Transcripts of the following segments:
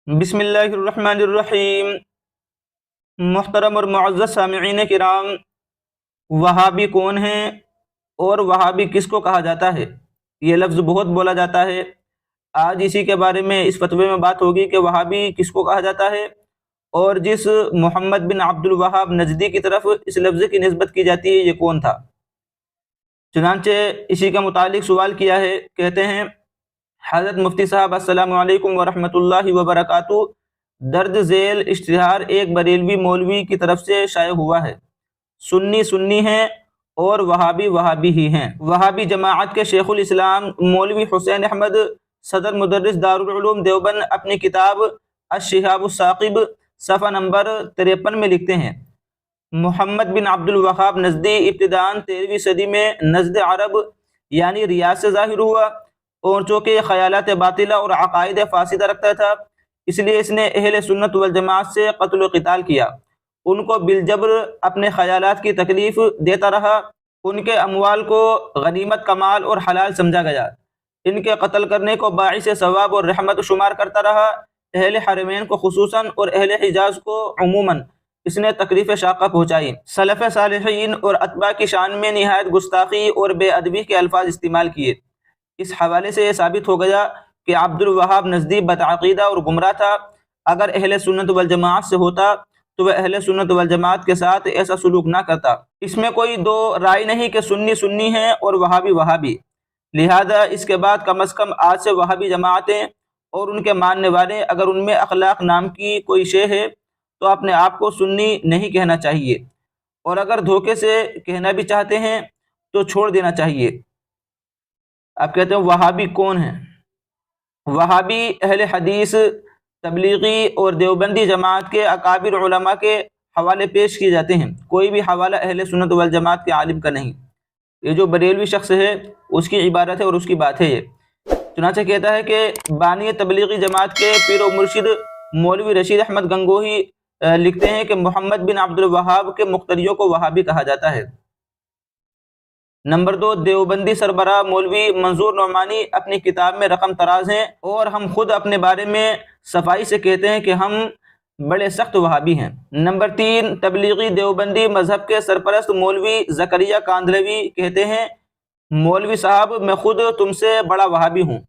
بسم اللہ الرحمن الرحیم۔ محترم اور معزز سامعین کرام، وہابی کون ہیں اور وہابی کس کو کہا جاتا ہے؟ یہ لفظ بہت بولا جاتا ہے۔ آج اسی کے بارے میں اس فتوے میں بات ہوگی کہ وہابی کس کو کہا جاتا ہے، اور جس محمد بن عبد الوہاب نجدی کی طرف اس لفظ کی نسبت کی جاتی ہے یہ کون تھا؟ چنانچہ اسی کے متعلق سوال کیا ہے۔ کہتے ہیں، حضرت مفتی صاحب السلام علیکم ورحمۃ اللہ وبرکاتہ، درج ذیل اشتہار ایک بریلوی مولوی کی طرف سے شائع ہوا ہے۔ سنی سنی ہیں اور وہابی وہابی ہی ہیں۔ وہابی جماعت کے شیخ الاسلام مولوی حسین احمد صدر مدرس دارالعلوم دیوبند اپنی کتاب الشہاب الثاقب صفحہ نمبر 53 میں لکھتے ہیں، محمد بن عبد الوہاب نجدی ابتداءً 13ویں صدی میں نزد عرب یعنی ریاض سے ظاہر ہوا، اور چونکہ خیالات باطلہ اور عقائد فاسدہ رکھتا تھا، اس لیے اس نے اہل سنت والجماعت سے قتل و قتال کیا، ان کو بالجبر اپنے خیالات کی تکلیف دیتا رہا، ان کے اموال کو غنیمت کا مال اور حلال سمجھا گیا، ان کے قتل کرنے کو باعث ثواب اور رحمت شمار کرتا رہا، اہل حرمین کو خصوصاً اور اہل حجاز کو عموماً اس نے تکلیف شاقہ پہنچائی۔ سلف صالحین اور اتباع کی شان میں نہایت گستاخی اور بے ادبی کے الفاظ استعمال کیے۔ اس حوالے سے یہ ثابت ہو گیا کہ عبد الوہاب نجدی بدعقیدہ اور گمراہ تھا۔ اگر اہل سنت والجماعت سے ہوتا تو وہ اہل سنت والجماعت کے ساتھ ایسا سلوک نہ کرتا۔ اس میں کوئی دو رائے نہیں کہ سنی سنی ہیں اور وہابی وہابی، لہذا اس کے بعد کم از کم آج سے وہابی جماعتیں اور ان کے ماننے والے اگر ان میں اخلاق نام کی کوئی شے ہے تو اپنے آپ کو سنی نہیں کہنا چاہیے، اور اگر دھوکے سے کہنا بھی چاہتے ہیں تو چھوڑ دینا چاہیے۔ آپ کہتے ہیں وہابی کون ہیں؟ وہابی اہل حدیث، تبلیغی اور دیوبندی جماعت کے اکابر علماء کے حوالے پیش کیے جاتے ہیں، کوئی بھی حوالہ اہل سنت والجماعت کے عالم کا نہیں۔ یہ جو بریلوی شخص ہے اس کی عبارت ہے اور اس کی بات ہے یہ۔ چنانچہ کہتا ہے کہ بانی تبلیغی جماعت کے پیر و مرشد مولوی رشید احمد گنگوہی لکھتے ہیں کہ محمد بن عبد الوہاب کے مقتدیوں کو وہابی کہا جاتا ہے۔ نمبر 2، دیوبندی سربراہ مولوی منظور نعمانی اپنی کتاب میں رقم تراز ہیں، اور ہم خود اپنے بارے میں صفائی سے کہتے ہیں کہ ہم بڑے سخت وہابی ہیں۔ نمبر 3، تبلیغی دیوبندی مذہب کے سرپرست مولوی زکریا کاندھلوی کہتے ہیں، مولوی صاحب میں خود تم سے بڑا وہابی ہوں۔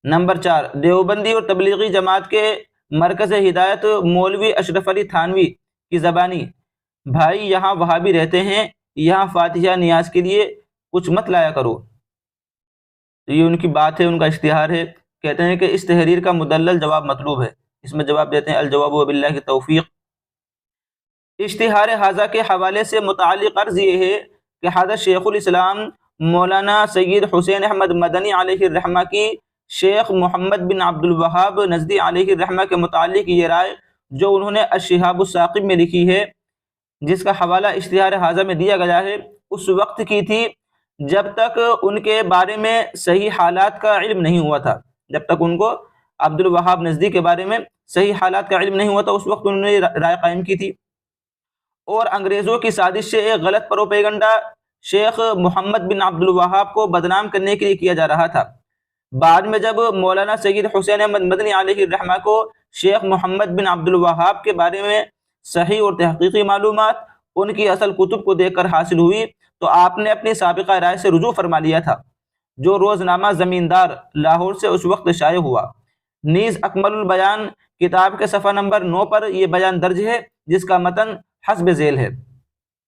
نمبر 4، دیوبندی اور تبلیغی جماعت کے مرکز ہدایت مولوی اشرف علی تھانوی کی زبانی، بھائی یہاں وہابی رہتے ہیں، یہاں فاتحہ نیاز کے لیے کچھ مت لایا کرو۔ یہ ان کی بات ہے، ان کا اشتہار ہے۔ کہتے ہیں کہ اس تحریر کا مدلل جواب مطلوب ہے۔ اس میں جواب دیتے ہیں، الجواب وباللہ توفیق۔ اشتہار حاضہ کے حوالے سے متعلق عرض یہ ہے کہ حضرت شیخ الاسلام مولانا سید حسین احمد مدنی علیہ الرحمہ کی شیخ محمد بن عبد الوہاب نجدی علیہ الرحمہ کے متعلق یہ رائے جو انہوں نے الشہاب الثاقب میں لکھی ہے، جس کا حوالہ اشتہار حاضہ میں دیا گیا ہے، اس وقت کی تھی جب تک ان کے بارے میں صحیح حالات کا علم نہیں ہوا تھا۔ جب تک ان کو عبد الوہاب نجدی کے بارے میں صحیح حالات کا علم نہیں ہوا تھا، اس وقت انہوں نے رائے قائم کی تھی، اور انگریزوں کی سازش سے ایک غلط پروپیگنڈا شیخ محمد بن عبد الوہاب کو بدنام کرنے کے لیے کیا جا رہا تھا۔ بعد میں جب مولانا سید حسین احمد مدنی علیہ الرحمہ کو شیخ محمد بن عبد الوہاب کے بارے میں صحیح اور تحقیقی معلومات ان کی اصل کتب کو دیکھ کر حاصل ہوئی تو آپ نے اپنی سابقہ رائے سے رجوع فرما لیا تھا، جو روزنامہ زمیندار لاہور سے اس وقت شائع ہوا۔ نیز اکمل البیان کتاب کے صفحہ نمبر 9 پر یہ بیان درج ہے، جس کا متن حسب ذیل ہے۔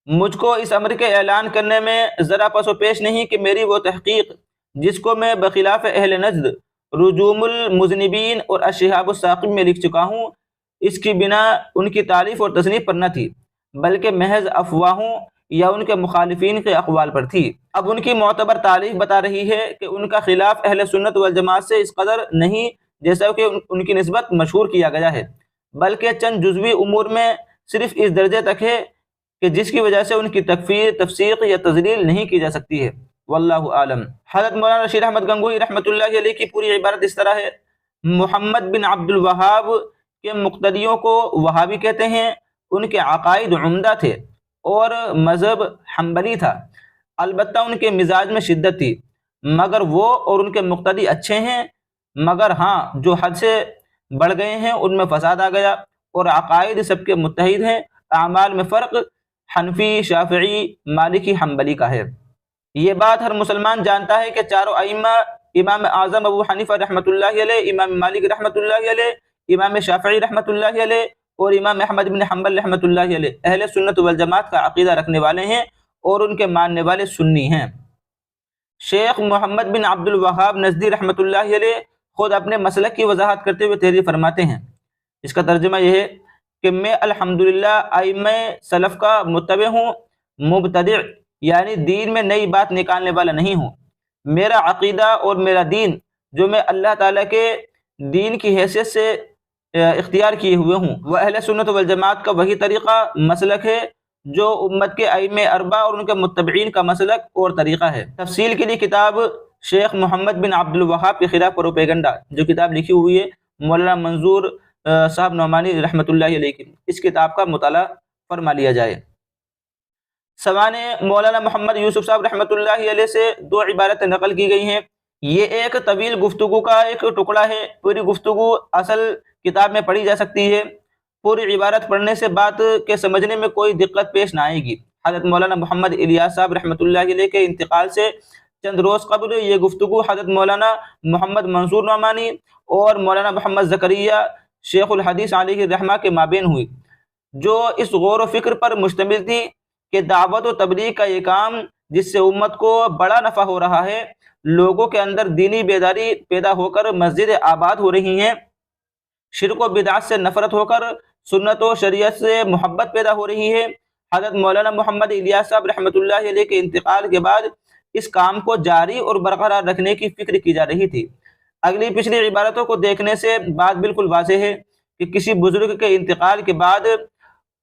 مجھ کو اس امر کے اعلان کرنے میں ذرا پس و پیش نہیں کہ میری وہ تحقیق جس کو میں بخلاف اہل نجد رجوم المذنبین اور الشہاب الثاقب میں لکھ چکا ہوں، اس کی بنا ان کی تعریف اور تصنیف پر نہ تھی، بلکہ محض افواہوں یا ان کے مخالفین کے اقوال پر تھی۔ اب ان کی معتبر تعریف بتا رہی ہے کہ ان کا خلاف اہل سنت والجماعت سے اس قدر نہیں جیسا کہ ان کی نسبت مشہور کیا گیا ہے، بلکہ چند جزوی امور میں صرف اس درجے تک ہے کہ جس کی وجہ سے ان کی تکفیر، تفسیق یا تضلیل نہیں کی جا سکتی ہے۔ واللہ عالم۔ حضرت مولانا رشید احمد گنگوہی رحمۃ اللہ علیہ کی پوری عبارت اس طرح ہے، محمد بن عبد الوہاب کے مقتدیوں کو وہابی کہتے ہیں، ان کے عقائد عمدہ تھے اور مذہب حنبلی تھا، البتہ ان کے مزاج میں شدت تھی، مگر وہ اور ان کے مقتدی اچھے ہیں، مگر ہاں جو حد سے بڑھ گئے ہیں، ان میں فساد آ گیا، اور عقائد سب کے متحد ہیں، اعمال میں فرق حنفی، شافعی، مالکی، حنبلی کا ہے۔ یہ بات ہر مسلمان جانتا ہے کہ چاروں ائمہ، امام اعظم ابو حنیفہ رحمۃ اللہ علیہ، امام مالک رحمۃ اللہ علیہ، امام شافعی رحمۃ اللہ علیہ اور امام احمد بن حنبل رحمۃ اللہ علیہ اہل سنت والجماعت کا عقیدہ رکھنے والے ہیں اور ان کے ماننے والے سنی ہیں۔ شیخ محمد بن عبد الوہاب نجدی رحمۃ اللہ علیہ خود اپنے مسلک کی وضاحت کرتے ہوئے تحریر فرماتے ہیں، اس کا ترجمہ یہ ہے کہ میں الحمدللہ ائمہ سلف کا متبع ہوں، مبتدع یعنی دین میں نئی بات نکالنے والا نہیں ہوں۔ میرا عقیدہ اور میرا دین جو میں اللہ تعالیٰ کے دین کی حیثیت سے اختیار کیے ہوئے ہوں، وہ اہل سنت والجماعت کا وہی طریقہ مسلک ہے جو امت کے ائمہ اربعہ اور ان کے متبعین کا مسلک اور طریقہ ہے۔ تفصیل کے لیے کتاب شیخ محمد بن عبد الوہاب کے خلاف پروپیگنڈا جو کتاب لکھی ہوئی ہے مولانا منظور صاحب نعمانی رحمۃ اللہ علیہ کی، اس کتاب کا مطالعہ فرما لیا جائے۔ سوانح مولانا محمد یوسف صاحب رحمۃ اللہ علیہ سے دو عبارتیں نقل کی گئی ہیں۔ یہ ایک طویل گفتگو کا ایک ٹکڑا ہے، پوری گفتگو اصل کتاب میں پڑھی جا سکتی ہے، پوری عبارت پڑھنے سے بات کے سمجھنے میں کوئی دقت پیش نہ آئے گی۔ حضرت مولانا محمد الیاس صاحب رحمۃ اللہ علیہ کے انتقال سے چند روز قبل یہ گفتگو حضرت مولانا محمد منصور نعمانی اور مولانا محمد زکریا شیخ الحدیث علیہ الرحمہ کے مابین ہوئی، جو اس غور و فکر پر مشتمل تھی کہ دعوت و تبلیغ کا یہ کام جس سے امت کو بڑا نفع ہو رہا ہے، لوگوں کے اندر دینی بیداری پیدا ہو کر مسجد آباد ہو رہی ہیں، شرک و بدعت سے نفرت ہو کر سنت و شریعت سے محبت پیدا ہو رہی ہے۔ حضرت مولانا محمد الیاس صاحب رحمۃ اللہ علیہ کے انتقال کے بعد اس کام کو جاری اور برقرار رکھنے کی فکر کی جا رہی تھی۔ اگلی پچھلی عبارتوں کو دیکھنے سے بات بالکل واضح ہے کہ کسی بزرگ کے انتقال کے بعد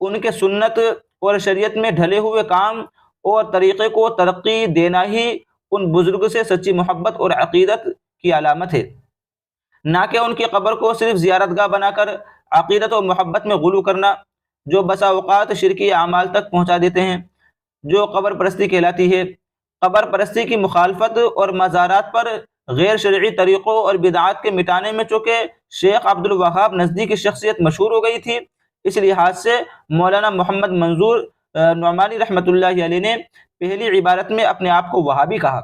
ان کے سنت اور شریعت میں ڈھلے ہوئے کام اور طریقے کو ترقی دینا ہی ان بزرگ سے سچی محبت اور عقیدت کی علامت ہے، نہ کہ ان کی قبر کو صرف زیارت گاہ بنا کر عقیدت و محبت میں غلو کرنا، جو بسا اوقات شرکی اعمال تک پہنچا دیتے ہیں، جو قبر پرستی کہلاتی ہے۔ قبر پرستی کی مخالفت اور مزارات پر غیر شرعی طریقوں اور بدعات کے مٹانے میں چونکہ شیخ عبد الوہاب نجدی کی شخصیت مشہور ہو گئی تھی، اس لحاظ سے مولانا محمد منظور نعمانی رحمۃ اللہ علیہ نے پہلی عبارت میں اپنے آپ کو وہابی کہا،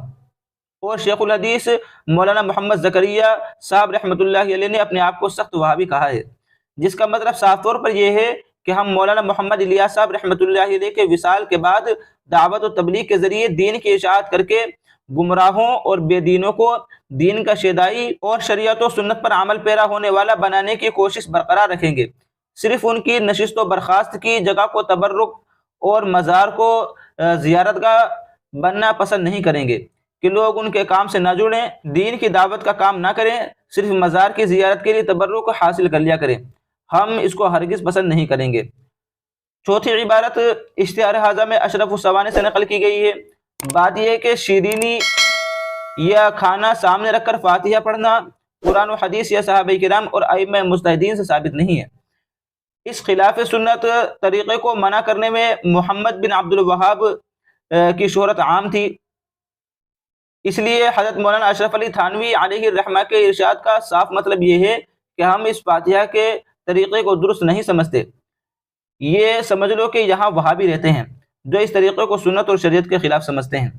اور شیخ الحدیث مولانا محمد زکریا صاحب رحمۃ اللہ علیہ نے اپنے آپ کو سخت وہابی کہا ہے، جس کا مطلب صاف طور پر یہ ہے کہ ہم مولانا محمد الیاس صاحب رحمۃ اللہ علیہ کے وصال کے بعد دعوت و تبلیغ کے ذریعے دین کی اشاعت کر کے گمراہوں اور بے دینوں کو دین کا شیدائی اور شریعت و سنت پر عمل پیرا ہونے والا بنانے کی کوشش برقرار رکھیں گے۔ صرف ان کی نشست و برخاست کی جگہ کو تبرک اور مزار کو زیارت گاہ بننا پسند نہیں کریں گے کہ لوگ ان کے کام سے نہ جڑیں، دین کی دعوت کا کام نہ کریں، صرف مزار کی زیارت کے لیے تبرک حاصل کر لیا کریں، ہم اس کو ہرگز پسند نہیں کریں گے۔ چوتھی عبارت اشتہار حاضہ میں اشرف السوانح سے نقل کی گئی ہے۔ بات یہ ہے کہ شیرینی یا کھانا سامنے رکھ کر فاتحہ پڑھنا قرآن و حدیث یا صحابہ کرام اور ائمہ مجتہدین سے ثابت نہیں ہے۔ اس خلاف سنت طریقے کو منع کرنے میں محمد بن عبد الوہاب کی شہرت عام تھی، اس لیے حضرت مولانا اشرف علی تھانوی علیہ الرحمہ کے ارشاد کا صاف مطلب یہ ہے کہ ہم اس فاتحہ کے طریقے کو درست نہیں سمجھتے۔ یہ سمجھ لو کہ یہاں وہابی رہتے ہیں جو اس طریقے کو سنت اور شریعت کے خلاف سمجھتے ہیں۔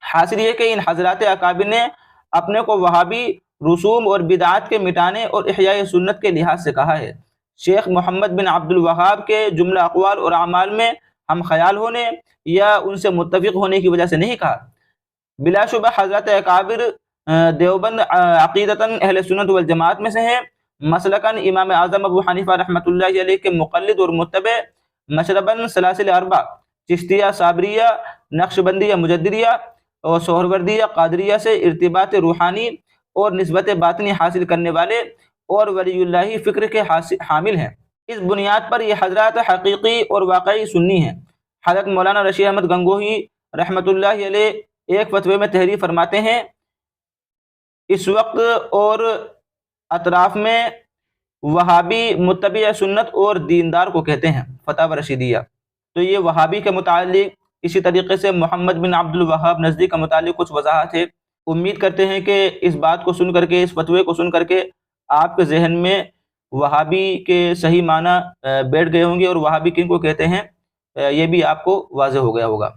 حاصل یہ کہ ان حضرات اکابر نے اپنے کو وہابی رسوم اور بدعات کے مٹانے اور احیاء سنت کے لحاظ سے کہا ہے۔ شیخ محمد بن عبد الوہاب کے جملہ اقوال اور اعمال میں ہم خیال ہونے یا ان سے متفق ہونے کی وجہ سے نہیں کہا۔ بلا شبہ حضرات اکابر دیوبند عقیدتاً اہل سنت والجماعت میں سے ہیں، مسلکاً امام اعظم ابو حنیفہ رحمۃ اللہ علیہ کے مقلد اور متبع، مشرباً سلاسل اربع چشتیہ، صابریہ، نقشبندیہ، مجددیہ اور سہروردیہ، قادریہ سے ارتباط روحانی اور نسبت باطنی حاصل کرنے والے اور ولی اللہ فکر کے حامل ہیں۔ اس بنیاد پر یہ حضرات حقیقی اور واقعی سنی ہیں۔ حضرت مولانا رشید احمد گنگوہی رحمۃ اللہ علیہ ایک فتوے میں تحریر فرماتے ہیں، اس وقت اور اطراف میں وہابی متبع سنت اور دیندار کو کہتے ہیں، فتاوی رشیدیہ۔ تو یہ وہابی کے متعلق، اسی طریقے سے محمد بن عبد الوہاب نجدی کا متعلق کچھ وضاحت ہے۔ امید کرتے ہیں کہ اس بات کو سن کر کے، اس فتوے کو سن کر کے آپ کے ذہن میں وہابی کے صحیح معنی بیٹھ گئے ہوں گے اور وہابی کن کو کہتے ہیں یہ بھی آپ کو واضح ہو گیا ہوگا۔